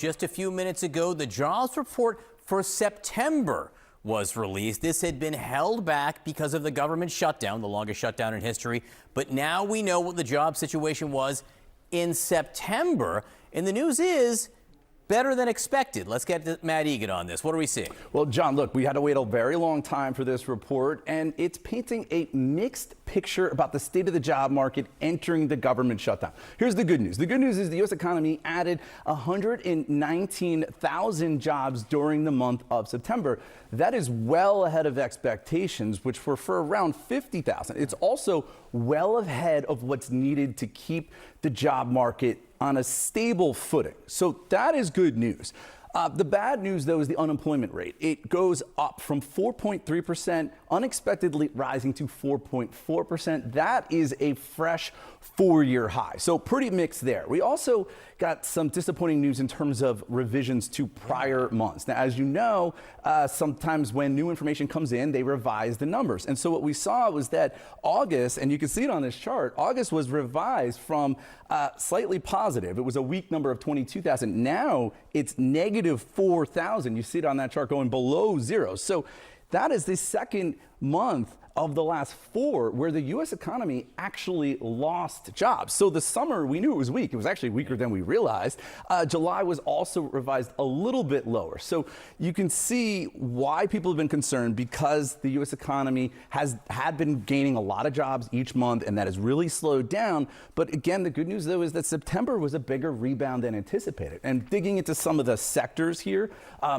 Just a few minutes ago, the jobs report for September was released. This had been held back because of the government shutdown, the longest shutdown in history. But now we know what the job situation was in September. And the news is better than expected. Let's get to Matt Egan on this. What are we seeing? Well, John, look, we had to wait a very long time for this report, and it's painting a mixed picture about the state of the job market entering the government shutdown. Here's the good news. The good news is the U.S. economy added 119,000 jobs during the month of September. That is well ahead of expectations, which were for around 50,000. It's also well ahead of what's needed to keep the job market on a stable footing. So that is good news. The bad news, though, is the unemployment rate. It goes up from 4.3%, unexpectedly rising to 4.4%. That is a fresh four-year high. So pretty mixed there. We also got some disappointing news in terms of revisions to prior months. Now, as you know, sometimes when new information comes in, they revise the numbers. And so what we saw was that August, and you can see it on this chart, August was revised from slightly positive. It was a weak number of 22,000. Now it's negative 4,000. You see it on that chart going below zero. So that is the second month of the last four where the U.S. economy actually lost jobs. So the summer, we knew it was weak. It was actually weaker than we realized. July was also revised a little bit lower. So you can see why people have been concerned, because the U.S. economy had been gaining a lot of jobs each month, and that has really slowed down. But again, the good news, though, is that September was a bigger rebound than anticipated. And digging into some of the sectors here,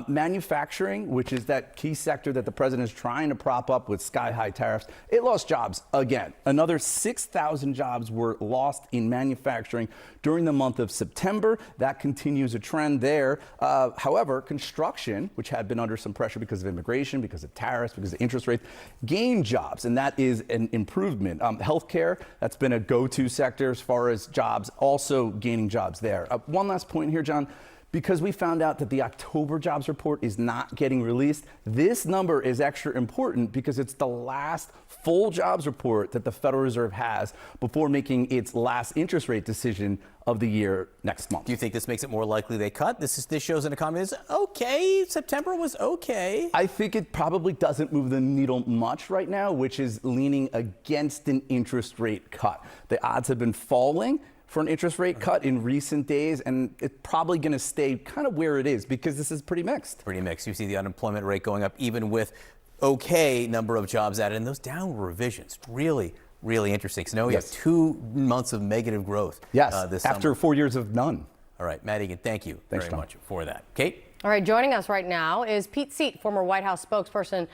manufacturing, which is that key sector that the president is trying to prop up with sky-high tariffs, it lost jobs again. Another 6,000 jobs were lost in manufacturing during the month of September. That continues a trend there. However, construction, which had been under some pressure because of immigration, because of tariffs, because of interest rates, gained jobs, and that is an improvement. Healthcare, that's been a go-to sector as far as jobs, also gaining jobs there. One last point here, John. Because we found out that the October jobs report is not getting released, this number is extra important because it's the last full jobs report that the Federal Reserve has before making its last interest rate decision of the year next month. Do you think this makes it more likely they cut? This shows an economy is okay. September was okay. I think it probably doesn't move the needle much right now, which is leaning against an interest rate cut. The odds have been falling for an interest rate cut in recent days, and it's probably going to stay kind of where it is because this is pretty mixed. Pretty mixed. You see the unemployment rate going up even with okay number of jobs added, and those downward revisions really interesting. So now we have 2 months of negative growth. Yes, this after summer. 4 years of none. All right, Matt Egan, thank you very much for that. Kate? All right, joining us right now is Pete Seat, former White House spokesperson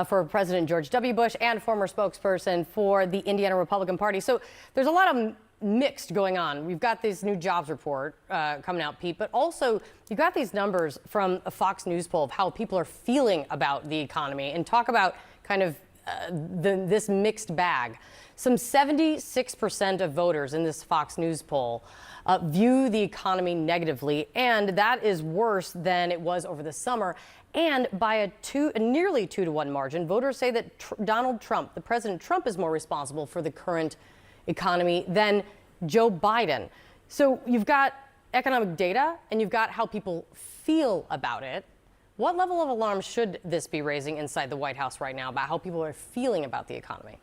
for President George W. Bush and former spokesperson for the Indiana Republican Party. So there's a lot of mixed going on. We've got this new jobs report coming out, Pete, but also you've got these numbers from a Fox News poll of how people are feeling about the economy, and talk about kind of this mixed bag. Some 76% of voters in this Fox News poll view the economy negatively, and that is worse than it was over the summer. And by a nearly 2-to-1 margin, voters say that Donald Trump, the President Trump, is more responsible for the current economy than Joe Biden. So you've got economic data and you've got how people feel about it. What level of alarm should this be raising inside the White House right now about how people are feeling about the economy?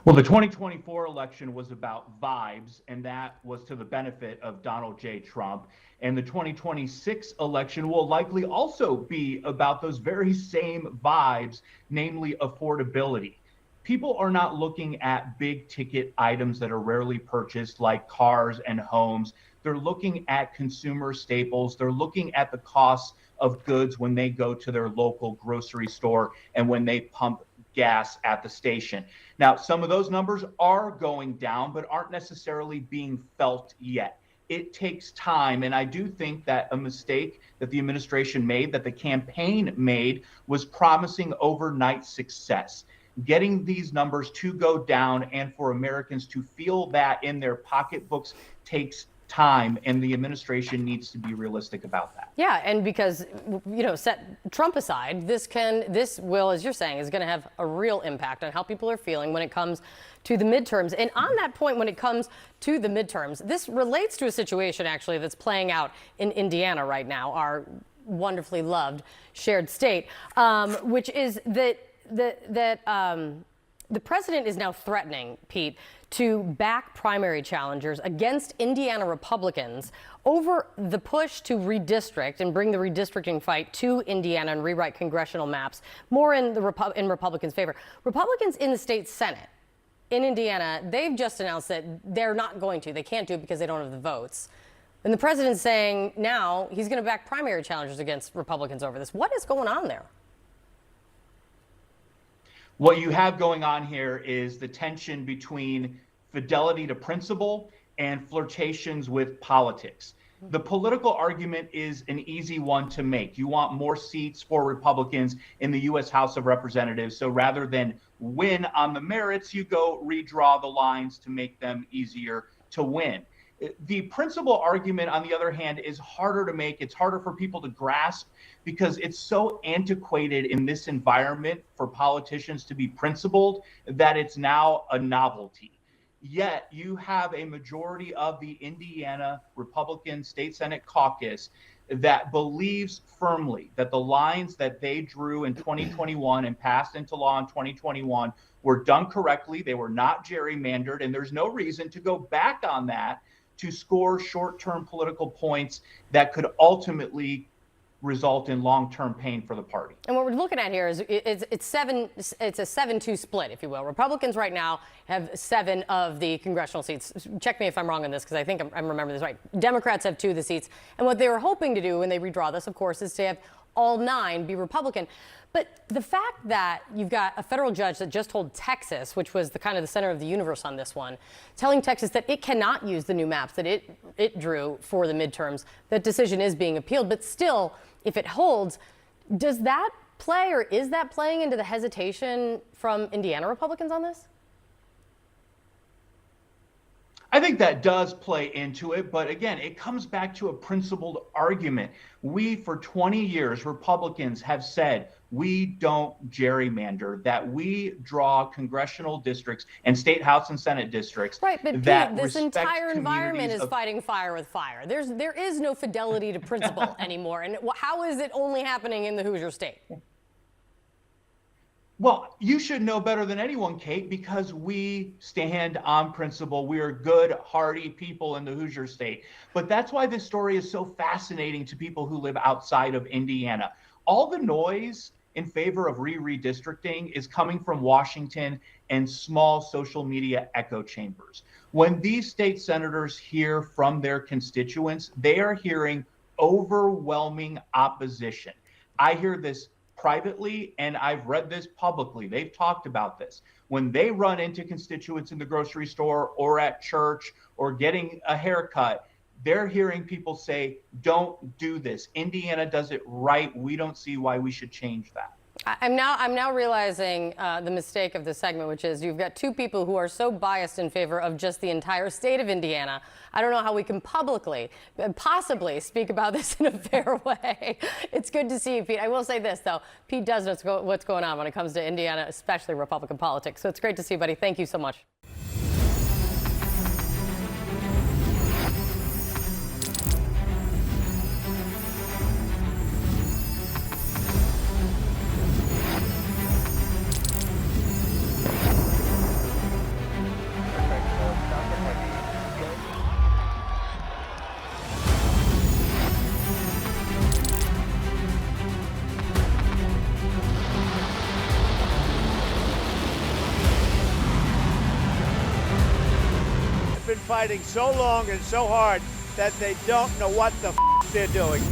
Well, the 2024 election was about vibes, and that was to the benefit of Donald J. Trump. And the 2026 election will likely also be about those very same vibes, namely affordability. People are not looking at big ticket items that are rarely purchased like cars and homes. They're looking at consumer staples. They're looking at the costs of goods when they go to their local grocery store and when they pump gas at the station. Now, some of those numbers are going down, but aren't necessarily being felt yet. It takes time. And I do think that a mistake that the administration made, that the campaign made, was promising overnight success. Getting these numbers to go down and for Americans to feel that in their pocketbooks takes time, and the administration needs to be realistic about that. Yeah, and because, set Trump aside, this will, as you're saying, is going to have a real impact on how people are feeling when it comes to the midterms. And on that point, when it comes to the midterms, this relates to a situation actually that's playing out in Indiana right now, our wonderfully loved shared state, which is that the president is now threatening, Pete, to back primary challengers against Indiana Republicans over the push to redistrict and bring the redistricting fight to Indiana and rewrite congressional maps more in Republicans' favor. Republicans in the state Senate in Indiana, they've just announced that they're not going to. They can't do it because they don't have the votes. And the president's saying now he's going to back primary challengers against Republicans over this. What is going on there? What you have going on here is the tension between fidelity to principle and flirtations with politics. The political argument is an easy one to make. You want more seats for Republicans in the U.S. House of Representatives. So rather than win on the merits, you go redraw the lines to make them easier to win. The principal argument, on the other hand, is harder to make. It's harder for people to grasp because it's so antiquated in this environment for politicians to be principled that it's now a novelty. Yet you have a majority of the Indiana Republican State Senate caucus that believes firmly that the lines that they drew in 2021 and passed into law in 2021 were done correctly. They were not gerrymandered, and there's no reason to go back on that to score short-term political points that could ultimately result in long-term pain for the party. And what we're looking at here is it's a 7-2 split, if you will. Republicans right now have 7 of the congressional seats. Check me if I'm wrong on this, because I think I'm remembering this right. Democrats have 2 of the seats. And what they were hoping to do when they redraw this, of course, is to have all 9 be Republican. But the fact that you've got a federal judge that just told Texas, which was the kind of the center of the universe on this one, telling Texas that it cannot use the new maps that it drew for the midterms, that decision is being appealed. But still, if it holds, does that play, or is that playing into the hesitation from Indiana Republicans on this? I think that does play into it, but again, it comes back to a principled argument. We, for 20 years, Republicans have said we don't gerrymander, that we draw congressional districts and state house and senate districts. Right, but that Pete, this entire environment is of fighting fire with fire. There is no fidelity to principle anymore. And how is it only happening in the Hoosier state? Well, you should know better than anyone, Kate, because we stand on principle. We are good, hardy people in the Hoosier state. But that's why this story is so fascinating to people who live outside of Indiana. All the noise in favor of redistricting is coming from Washington and small social media echo chambers. When these state senators hear from their constituents, they are hearing overwhelming opposition. I hear this privately, and I've read this publicly. They've talked about this. When they run into constituents in the grocery store or at church or getting a haircut, they're hearing people say, don't do this. Indiana does it right. We don't see why we should change that. I'm now realizing the mistake of this segment, which is you've got 2 people who are so biased in favor of just the entire state of Indiana. I don't know how we can possibly speak about this in a fair way. It's good to see you, Pete. I will say this, though. Pete does know what's going on when it comes to Indiana, especially Republican politics. So it's great to see you, buddy. Thank you so much. Been fighting so long and so hard that they don't know what the they're doing.